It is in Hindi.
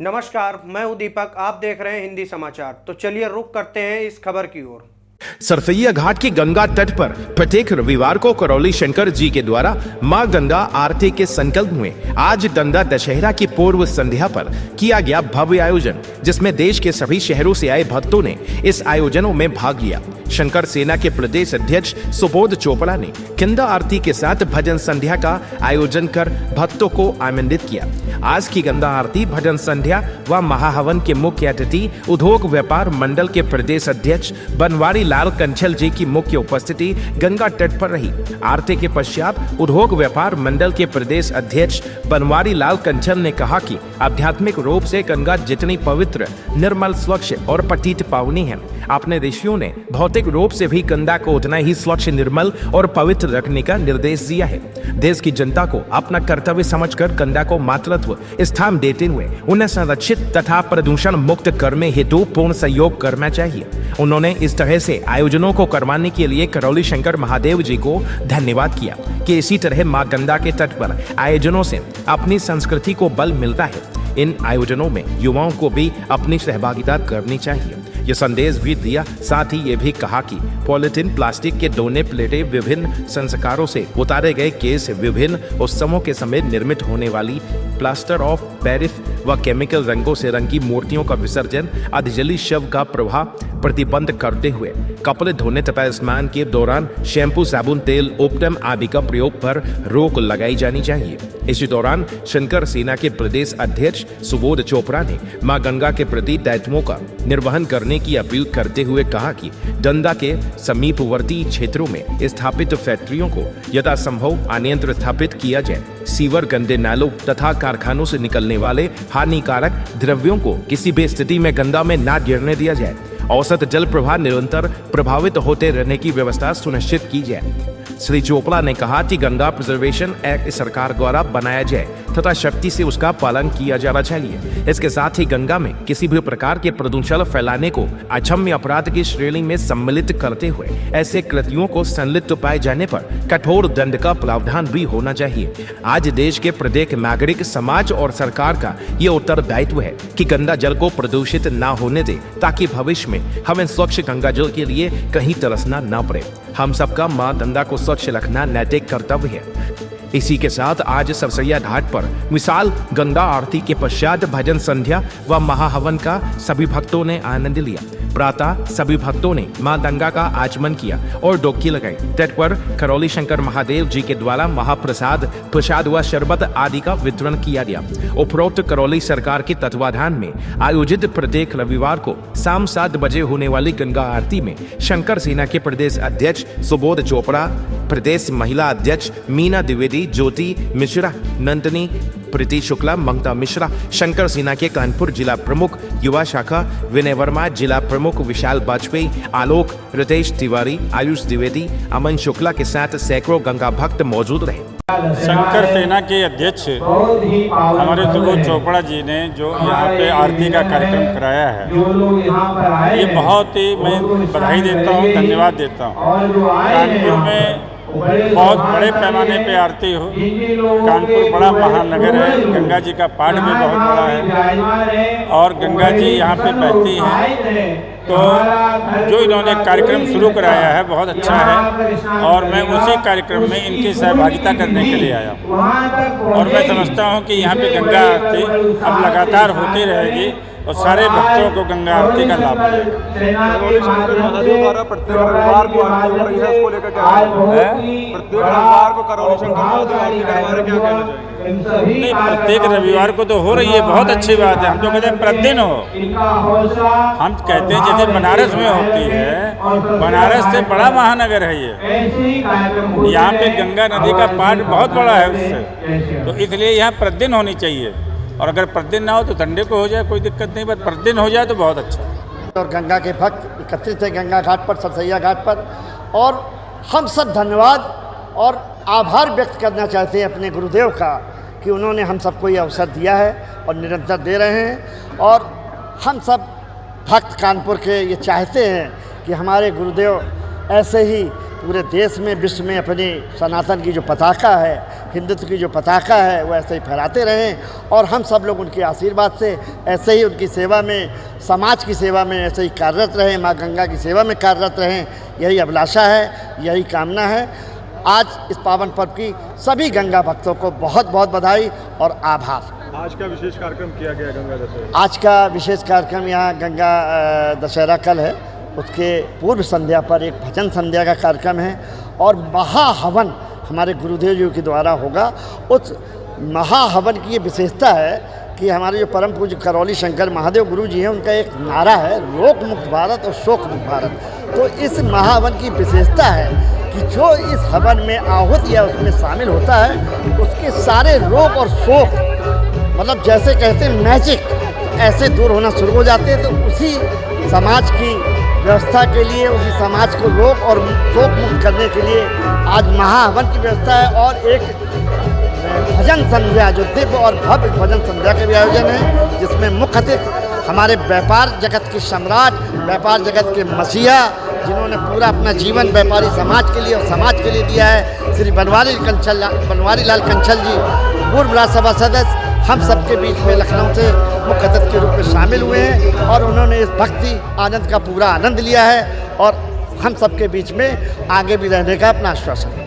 नमस्कार, मैं हूं दीपक। आप देख रहे हैं हिंदी समाचार। तो चलिए रुक करते हैं इस खबर की ओर। सरसैया घाट की गंगा तट पर प्रत्येक रविवार को करौली शंकर जी के द्वारा मां गंगा आरती के संकल्प में आज गंगा दशहरा की पूर्व संध्या पर किया गया भव्य आयोजन, जिसमें देश के सभी शहरों से आए भक्तों ने इस आयोजनों में भाग लिया। शंकर सेना के प्रदेश अध्यक्ष सुबोध चोपड़ा ने गंगा आरती के साथ भजन संध्या का आयोजन कर भक्तों को आनंदित किया। आज की गंगा आरती, भजन संध्या व महाहवन के मुख्य अतिथि उद्योग व्यापार मंडल के प्रदेश अध्यक्ष बनवारी लाल कंचल जी की मुख्य उपस्थिति गंगा तट पर रही। आरती के पश्चात उद्योग व्यापार मंडल के प्रदेश अध्यक्ष बनवारी लाल कंचल ने कहा कि आध्यात्मिक रूप से गंगा जितनी पवित्र, निर्मल, स्वच्छ और पतित पावनी है, अपने ऋषियों ने भौतिक रूप से भी गंगा को उतना ही स्वच्छ, निर्मल और पवित्र रखने का निर्देश दिया है। देश की जनता को अपना कर्तव्य समझकर गंगा को मातृत्व स्थान देते हुए उन्हें संरक्षित तथा प्रदूषण मुक्त करने हेतु पूर्ण सहयोग करना चाहिए। उन्होंने इस तरह से आयोजनों को करवाने के लिए करौली शंकर महादेव जी को धन्यवाद किया कि इसी तरह मां गंगा के तट पर आयोजनों से अपनी संस्कृति को बल मिलता है। इन आयोजनों में युवाओं को भी अपनी सहभागिता करनी चाहिए, ये संदेश भी दिया। साथ ही ये भी कहा कि पॉलिथीन, प्लास्टिक के दोने प्लेटें, विभिन्न संस्कारों से उतारे गए केस, विभिन्न उत्सवों के समय निर्मित होने वाली प्लास्टर ऑफ पेरिस व केमिकल रंगों से रंगी मूर्तियों का विसर्जन, अधिजली शव का प्रवाह प्रतिबंध करते हुए कपड़े धोने तथा स्नान के दौरान शैम्पू, साबुन, तेल, उपटम आदि का प्रयोग पर रोक लगाई जानी चाहिए। इसी दौरान शंकर सेना के प्रदेश अध्यक्ष सुबोध चोपड़ा ने मां गंगा के प्रति दायित्वों का निर्वहन करने की अपील करते हुए कहा कि गंगा के समीपवर्ती क्षेत्रों में स्थापित फैक्ट्रियों को यथासंभव अन्यत्र स्थापित किया जाए। सीवर, गंदे नालों तथा कारखानों से निकलने वाले हानिकारक द्रव्यों को किसी भी स्थिति में गंगा में न गिरने दिया जाए। औसत जल प्रवाह निरंतर प्रभावित होते रहने की व्यवस्था सुनिश्चित की जाए। श्री चोपड़ा ने कहा कि गंगा प्रिजर्वेशन एक्ट सरकार द्वारा बनाया जाए तथा शक्ति से उसका पालन किया जाना चाहिए। इसके साथ ही गंगा में किसी भी प्रकार के प्रदूषण फैलाने को अक्षम्य अपराध की श्रेणी में सम्मिलित करते हुए ऐसे कृत्यों को संलिप्त पाए जाने पर कठोर दंड का प्रावधान भी होना चाहिए। आज देश के प्रत्येक नागरिक, समाज और सरकार का ये उत्तरदायित्व है कि गंगा जल को प्रदूषित न होने दे, ताकि भविष्य में हमें स्वच्छ गंगा जल के लिए कहीं तरसना न पड़े। हम सबका मां गंगा को स्वच्छ रखना नैतिक कर्तव्य है। इसी के साथ आज सरसैया घाट पर विशाल गंगा आरती के पश्चात भजन संध्या व महाहवन का सभी भक्तों ने आनंद लिया। प्रातः सभी भक्तों ने मां गंगा का आचमन किया और डुबकी लगाई। तट पर करौली शंकर महादेव जी के द्वारा महाप्रसाद, प्रसाद व शरबत आदि का वितरण किया गया। उपरोक्त करौली सरकार के तत्वाधान में आयोजित प्रत्येक रविवार को शाम 7 बजे होने वाली गंगा आरती में शंकर सेना के प्रदेश अध्यक्ष सुबोध चोपड़ा, प्रदेश महिला अध्यक्ष मीना द्विवेदी, ज्योति मिश्रा, नंदनी प्रीति शुक्ला, ममता मिश्रा, शंकर सेना के कानपुर जिला प्रमुख युवा शाखा विनय वर्मा, जिला प्रमुख विशाल वाजपेयी, आलोक, रितेश तिवारी, आयुष द्विवेदी, अमन शुक्ला के साथ सैकड़ों गंगा भक्त मौजूद रहे। शंकर सेना के अध्यक्ष हमारे सुबोध चोपड़ा जी ने जो यहाँ पे आरती का कार्यक्रम कराया है, ये बहुत ही मैं बधाई देता हूँ, धन्यवाद देता हूँ। कानपुर में बहुत बड़े पैमाने पे आरती हो। कानपुर बड़ा महानगर है, गंगा जी का पाठ भी बहुत बड़ा है और गंगा जी यहाँ पे बहती हैं। तो जो इन्होंने कार्यक्रम शुरू कराया है बहुत अच्छा है और मैं उसी कार्यक्रम में इनकी सहभागिता करने के लिए आया हूँ। और मैं समझता हूँ कि यहाँ पे गंगा आरती अब लगातार होती रहेगी और सारे भक्तों को गंगा आरती का लाभ मिलेगा। प्रत्येक रविवार को आरती हो रही है, उसको लेकर क्या प्रत्येक रविवार को करौली शंकर महादेव आरती करवा रहे, क्या कहना चाहिए? नहीं, प्रत्येक रविवार को तो हो रही है, बहुत अच्छी बात है। हम तो कहते हैं प्रतिदिन हो। हम कहते हैं जैसे बनारस में होती है, बनारस से बड़ा महानगर है ये। यहाँ पे गंगा नदी का पाठ बहुत बड़ा है उससे, तो इसलिए यहाँ प्रतिदिन होनी चाहिए। और अगर प्रतिदिन ना हो तो संडे को हो जाए, कोई दिक्कत नहीं, बस प्रतिदिन हो जाए तो बहुत अच्छा। और गंगा के भक्त एकत्रित थे गंगा घाट पर, सरसैया घाट पर, और हम सब धन्यवाद और आभार व्यक्त करना चाहते हैं अपने गुरुदेव का कि उन्होंने हम सबको ये अवसर दिया है और निरंतर दे रहे हैं। और हम सब भक्त कानपुर के ये चाहते हैं कि हमारे गुरुदेव ऐसे ही पूरे देश में, विश्व में अपनी सनातन की जो पताका है, हिंदुत्व की जो पताका है वो ऐसे ही फहराते रहें और हम सब लोग उनके आशीर्वाद से ऐसे ही उनकी सेवा में, समाज की सेवा में ऐसे ही कार्यरत रहें, माँ गंगा की सेवा में कार्यरत रहें, यही अभिलाषा है, यही कामना है। आज इस पावन पर्व की सभी गंगा भक्तों को बहुत बहुत बधाई और आभार। आज का विशेष कार्यक्रम किया गया गंगा दशहरा। आज का विशेष कार्यक्रम यहाँ गंगा दशहरा कल है, उसके पूर्व संध्या पर एक भजन संध्या का कार्यक्रम है और महाहवन हमारे गुरुदेव जी के द्वारा होगा। उस महाहवन की ये विशेषता है कि हमारे जो परम पूज्य करौली शंकर महादेव गुरु जी हैं, उनका एक नारा है, रोग मुक्त भारत और शोक मुक्त भारत। तो इस महाहवन की विशेषता है कि जो इस हवन में आहूत या उसमें शामिल होता है, उसके सारे रोग और शोक, मतलब जैसे कहते हैं मैजिक, ऐसे दूर होना शुरू हो जाते हैं। तो उसी समाज की व्यवस्था के लिए, उसी समाज को रोग और शोक मुक्त करने के लिए आज महाहवन की व्यवस्था है और एक भजन संध्या, जो दिव्य और भव्य भजन संध्या का भी आयोजन है, जिसमें मुख्य अतिथि हमारे व्यापार जगत के सम्राट, व्यापार जगत के मसीहा, जिन्होंने पूरा अपना जीवन व्यापारी समाज के लिए और समाज के लिए दिया है, श्री बनवारी लाल कंछल जी, पूर्व राज्यसभा सदस्य, हम सबके बीच में लखनऊ से मुख्य अतिथि के रूप में शामिल हुए हैं और उन्होंने इस भक्ति आनंद का पूरा आनंद लिया है और हम सबके बीच में आगे भी रहने का अपना आश्वासन।